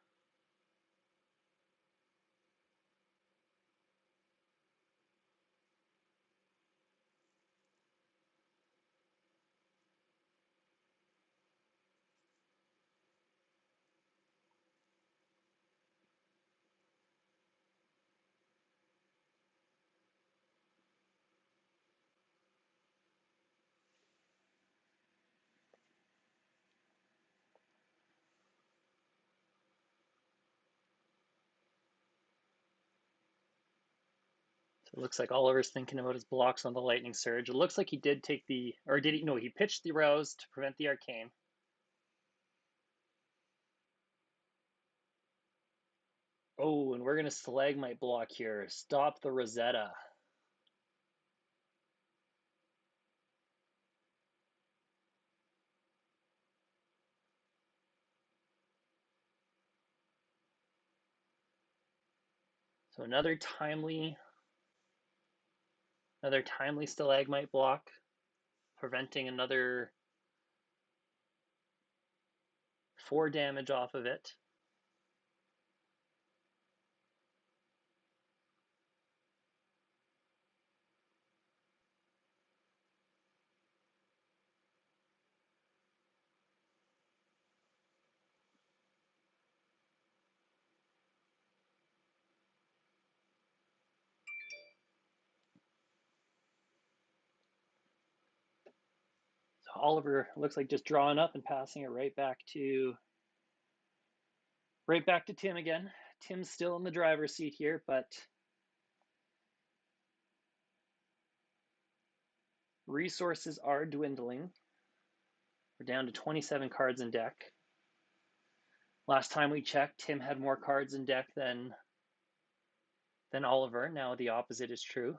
So it looks like Oliver's thinking about his blocks on the Lightning Surge. It looks like he did take the, or did he? No, he pitched the Rouse to prevent the Arcane. Oh, and we're going to Stalagmite block here. Stop the Rosetta. So another timely stalagmite block, preventing another 4 damage off of it. So Oliver looks like just drawing up and passing it right back to Tim again. Tim's still in the driver's seat here, but resources are dwindling. We're down to 27 cards in deck. Last time we checked, Tim had more cards in deck than Oliver. Now the opposite is true.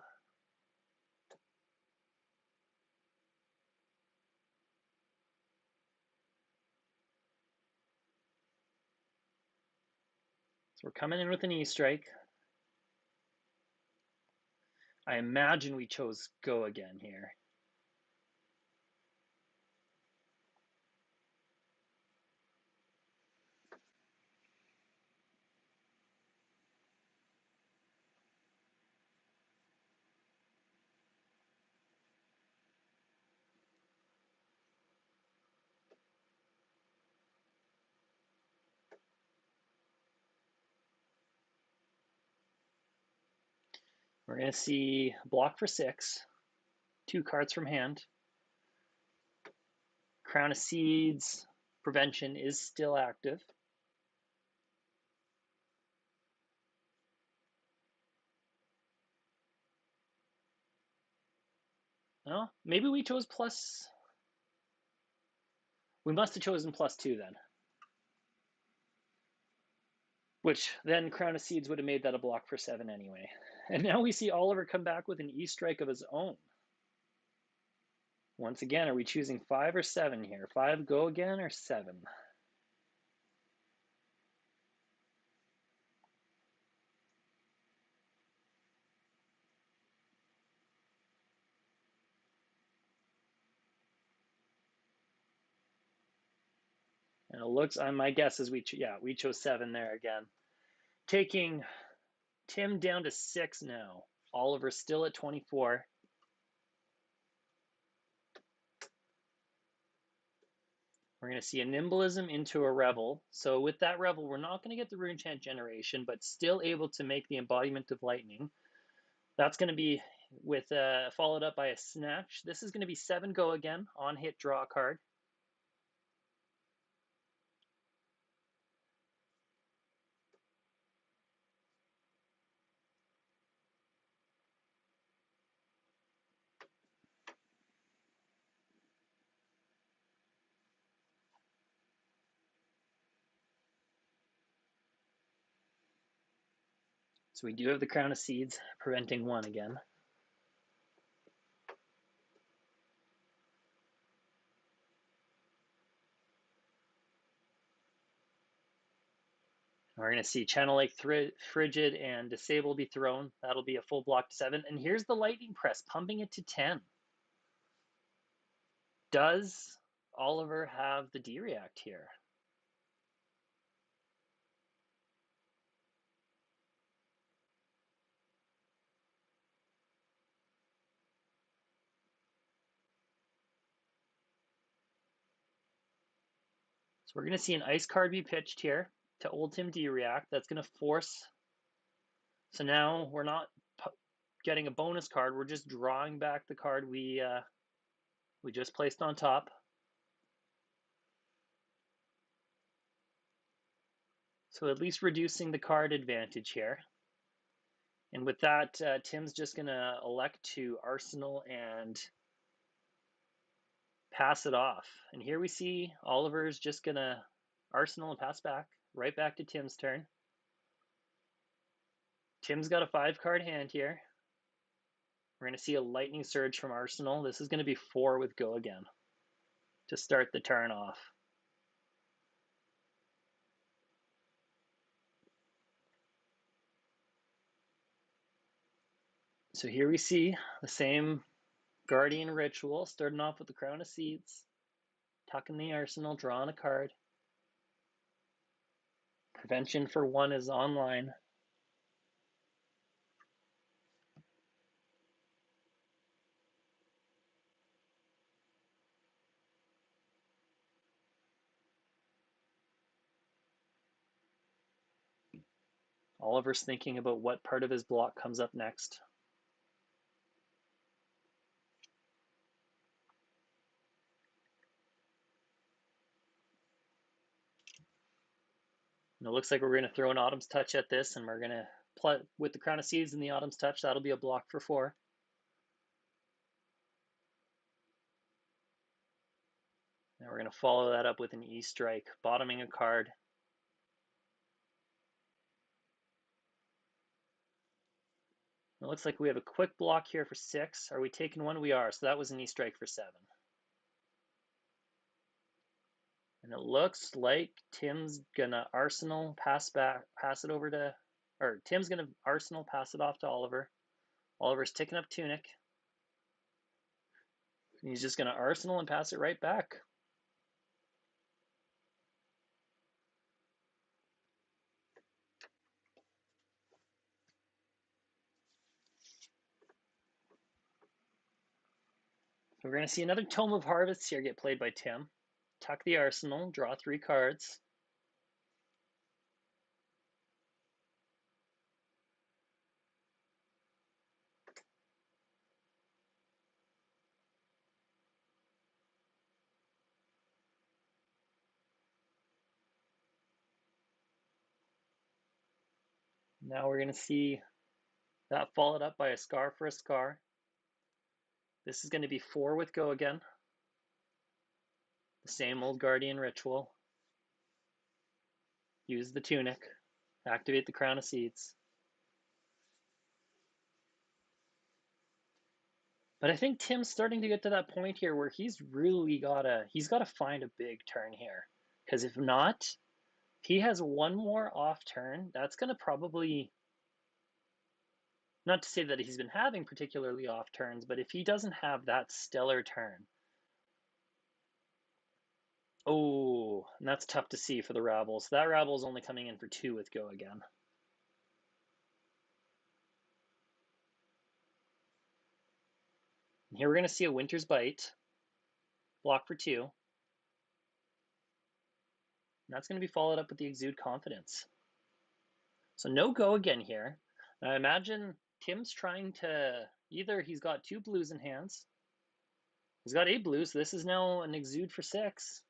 So we're coming in with an E-strike. I imagine we chose go again here. We're going to see block for 6, 2 cards from hand. Crown of Seeds prevention is still active. Oh, maybe we chose plus. We must have chosen +2 then. Which then Crown of Seeds would have made that a block for 7 anyway. And now we see Oliver come back with an E-strike of his own. Once again, are we choosing 5 or 7 here? 5 go again or 7? And it looks, my guess is we chose 7 there again. Taking Tim down to 6 now. Oliver still at 24. We're going to see a Nimblism into a Revel. So with that Revel, we're not going to get the Rune Chant generation, but still able to make the Embodiment of Lightning. That's going to be with followed up by a Snatch. This is going to be 7 go again. On hit, draw a card. So we do have the Crown of Seeds, preventing 1 again. We're going to see Channel Lake Frigid and Disable be thrown. That'll be a full block to 7. And here's the Lightning Press, pumping it to 10. Does Oliver have the D-React here? So we're going to see an Ice card be pitched here to Old Tim D-React. That's going to force. So now we're not getting a bonus card. We're just drawing back the card we just placed on top. So at least reducing the card advantage here. And with that, Tim's just going to elect to Arsenal and pass it off. And here we see Oliver's just going to Arsenal and pass back, right back to Tim's turn. Tim's got a 5-card hand here. We're going to see a Lightning Surge from Arsenal. This is going to be 4 with go again to start the turn off. So here we see the same Guardian ritual, starting off with the Crown of Seeds, tucking the arsenal, drawing a card. Prevention for 1 is online. Oliver's thinking about what part of his block comes up next. And it looks like we're going to throw an Autumn's Touch at this, and we're going to play with the Crown of Seeds and the Autumn's Touch. That'll be a block for 4. And we're going to follow that up with an E-Strike, bottoming a card. It looks like we have a quick block here for 6. Are we taking 1? We are. So that was an E-Strike for 7. And it looks like Tim's gonna Arsenal pass it over to, or Tim's gonna Arsenal pass it off to Oliver. Oliver's ticking up Tunic. And he's just gonna Arsenal and pass it right back. So we're gonna see another Tome of Harvests here get played by Tim. Tuck the Arsenal, draw 3 cards. Now we're gonna see that followed up by a Scar for a Scar. This is gonna be 4 with Go again. The same old Guardian ritual. Use the Tunic. Activate the Crown of Seeds. But I think Tim's starting to get to that point here where he's really gotta find a big turn here. Because if not, he has 1 more off turn. That's gonna probably, not to say that he's been having particularly off turns, but if he doesn't have that stellar turn. Oh, and that's tough to see for the Rabble. So that Rabble is only coming in for 2 with Go again. And here we're gonna see a Winter's Bite. Block for 2. And that's gonna be followed up with the Exude Confidence. So no Go again here. I imagine Tim's trying to, either he's got 2 blues in hands. He's got 8 blues, so this is now an Exude for 6.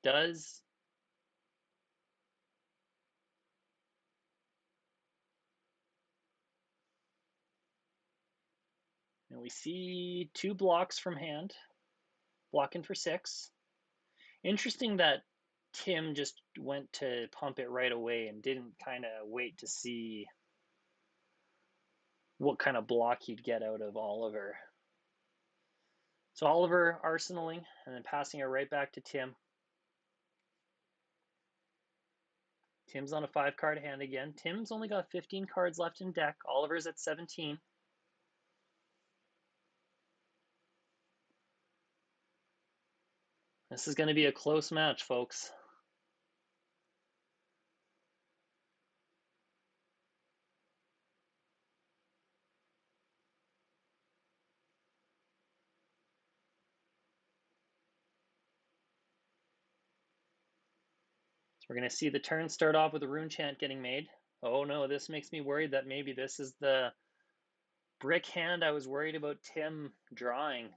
Does, and we see 2 blocks from hand, blocking for 6. Interesting that Tim just went to pump it right away and didn't kind of wait to see what kind of block he'd get out of Oliver. So Oliver arsenaling and then passing it right back to Tim. Tim's on a 5-card hand again. Tim's only got 15 cards left in deck. Oliver's at 17. This is going to be a close match, folks. So we're going to see the turn start off with a rune chant getting made. Oh no, this makes me worried that maybe this is the brick hand I was worried about Tim drawing.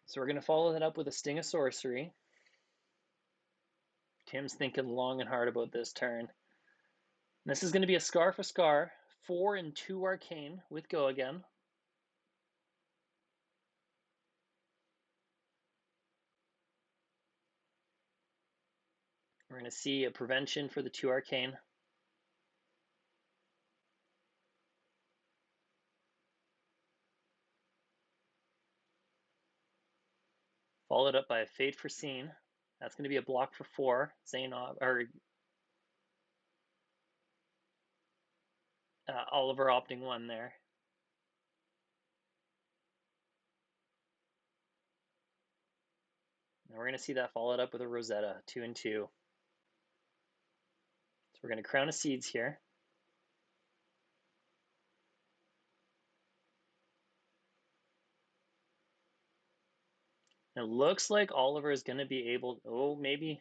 So we're going to follow that up with a Sting of Sorcery. Tim's thinking long and hard about this turn. This is going to be a scar for scar, 4 and 2 arcane with go again. We're going to see a prevention for the 2 arcane. Followed up by a Fade for Scene. That's going to be a block for 4. Zainov, or Oliver opting 1 there. And we're going to see that followed up with a Rosetta, 2 and 2. So we're going to Crown of Seeds here. It looks like Oliver is going to be able, maybe.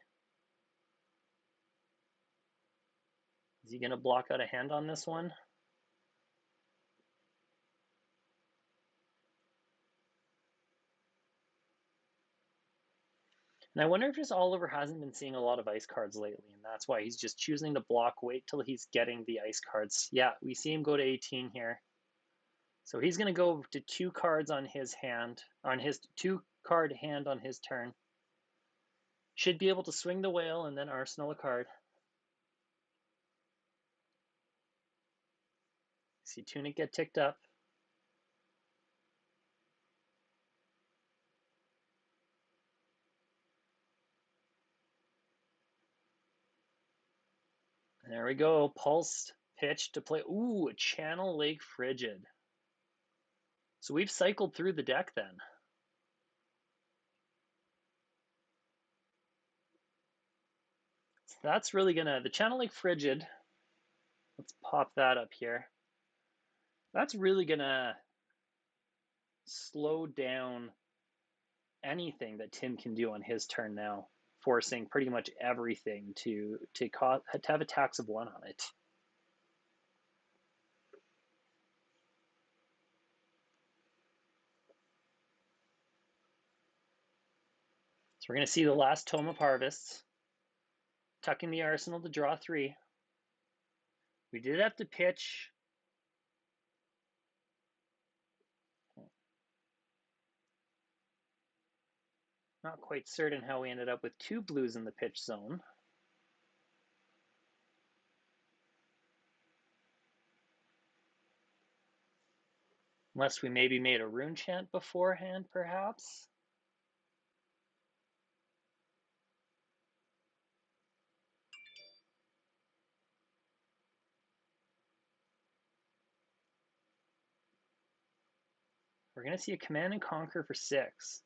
Is he going to block out a hand on this one? And I wonder if just Oliver hasn't been seeing a lot of ice cards lately, and that's why he's just choosing to block, wait till he's getting the ice cards. Yeah, we see him go to 18 here. So he's going to go to 2 cards on his hand, on his 2-card hand on his turn. Should be able to swing the whale and then arsenal a card. See Tunic get ticked up. There we go. Pulsed pitch to play. Ooh, a Channel Lake Frigid. So we've cycled through the deck then. So that's really gonna, the Channel Lake Frigid, let's pop that up here. That's really gonna slow down anything that Tim can do on his turn now, forcing pretty much everything to have a tax of 1 on it. So we're going to see the last Tome of Harvests, tucking the arsenal to draw 3. We did have to pitch. Not quite certain how we ended up with 2 blues in the pitch zone. Unless we maybe made a rune chant beforehand, perhaps. We're going to see a Command and Conquer for 6.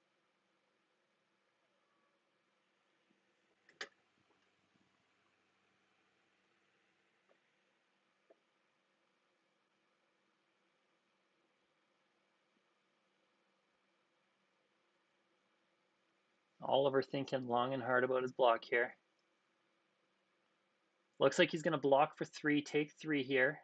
Oliver thinking long and hard about his block here. Looks like he's going to block for 3, take 3 here.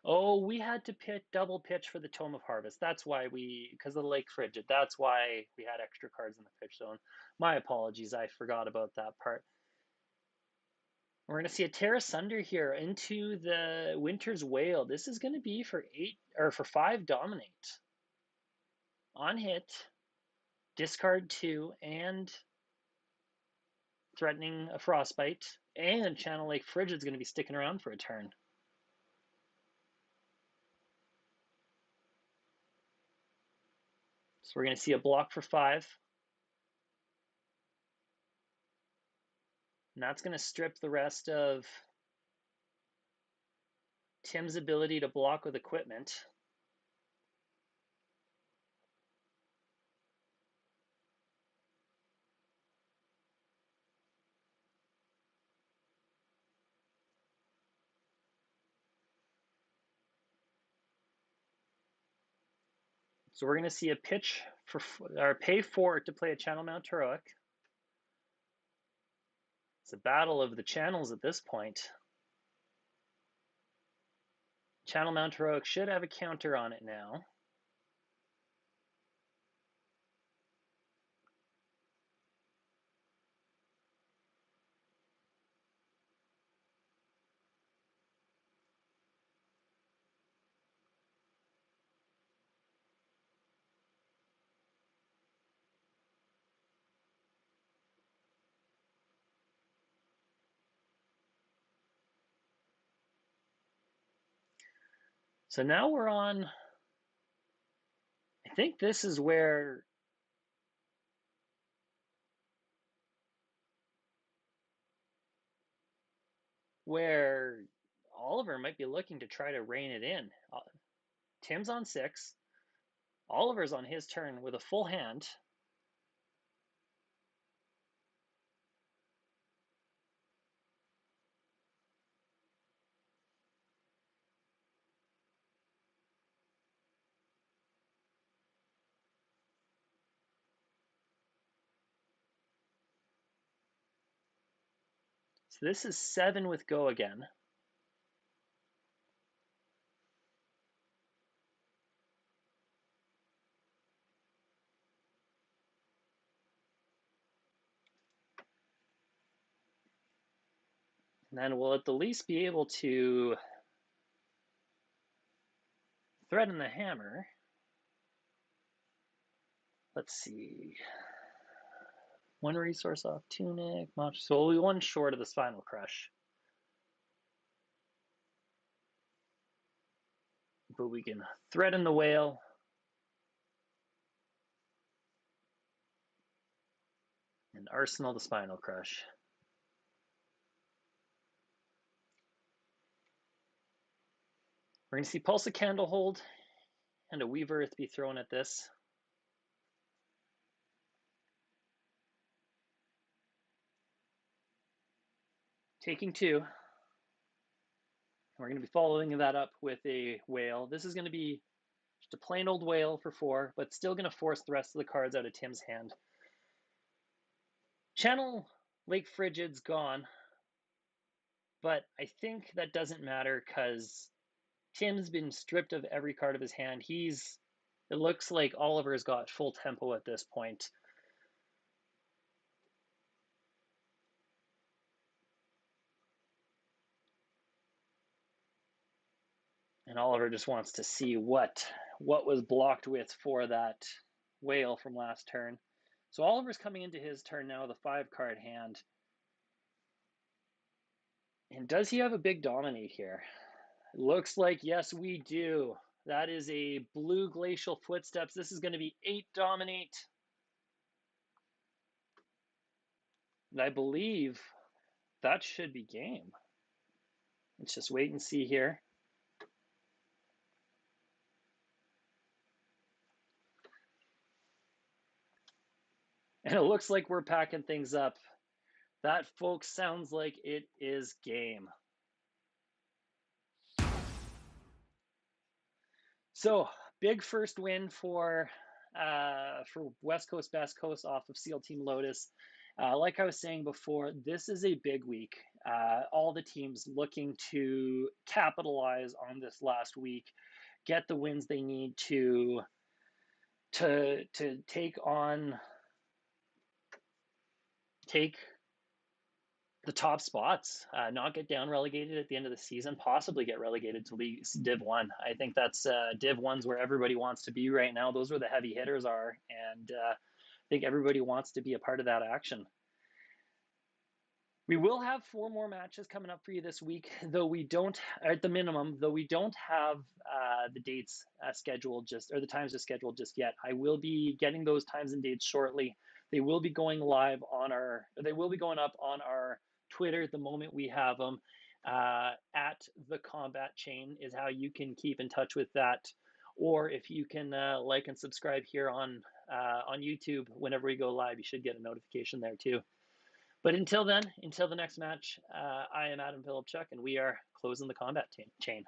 Oh, we had to double pitch for the Tome of Harvest. That's why because of the Lake Frigid, that's why we had extra cards in the pitch zone. My apologies, I forgot about that part. We're going to see a Tear Asunder here into the Winter's Whale. This is going to be for 5 Dominate. On hit, discard 2, and threatening a Frostbite. And Channel Lake Frigid's going to be sticking around for a turn. So we're going to see a block for 5. And that's going to strip the rest of Tim's ability to block with equipment. So we're going to see a pitch for, or pay 4 to play a Channel Mount Heroic. It's a battle of the channels at this point. Channel Mount Heroic should have a counter on it now. So now we're on, I think this is where Oliver might be looking to try to rein it in. Tim's on 6. Oliver's on his turn with a full hand. So this is 7 with go again. And then we'll at the least be able to threaten the hammer. Let's see. 1 resource off tunic. So we'll be 1 short of the spinal crush. But we can threaten the whale. And arsenal the spinal crush. We're going to see Pulse of Candlehold and a Weaver Earth be thrown at this. Taking 2. We're going to be following that up with a whale. This is going to be just a plain old whale for 4, but still going to force the rest of the cards out of Tim's hand. Channel Lake Frigid's gone, but I think that doesn't matter because Tim's been stripped of every card of his hand. It looks like Oliver's got full tempo at this point. And Oliver just wants to see what was blocked with for that whale from last turn. So Oliver's coming into his turn now with a 5-card hand. And does he have a big dominate here? It looks like, yes, we do. That is a blue glacial footsteps. This is going to be 8 dominate. And I believe that should be game. Let's just wait and see here. And it looks like we're packing things up. That, folks, sounds like it is game. So, big first win for West Coast, Best Coast off of SEAL Team Lotus. Like I was saying before, this is a big week. All the teams looking to capitalize on this last week, get the wins they need to take the top spots, not get down relegated at the end of the season, possibly get relegated to League Div 1. I think that's Div 1's where everybody wants to be right now. Those where the heavy hitters are, and I think everybody wants to be a part of that action. We will have 4 more matches coming up for you this week, though we don't, at the minimum, though we don't have the dates scheduled or the times scheduled just yet. I will be getting those times and dates shortly. They will be going live they will be going up on our Twitter the moment we have them. At the Combat Chain is how you can keep in touch with that. Or if you can like and subscribe here on YouTube, whenever we go live, you should get a notification there too. But until then, until the next match, I am Adam Pilipchuk, and we are closing the combat chain.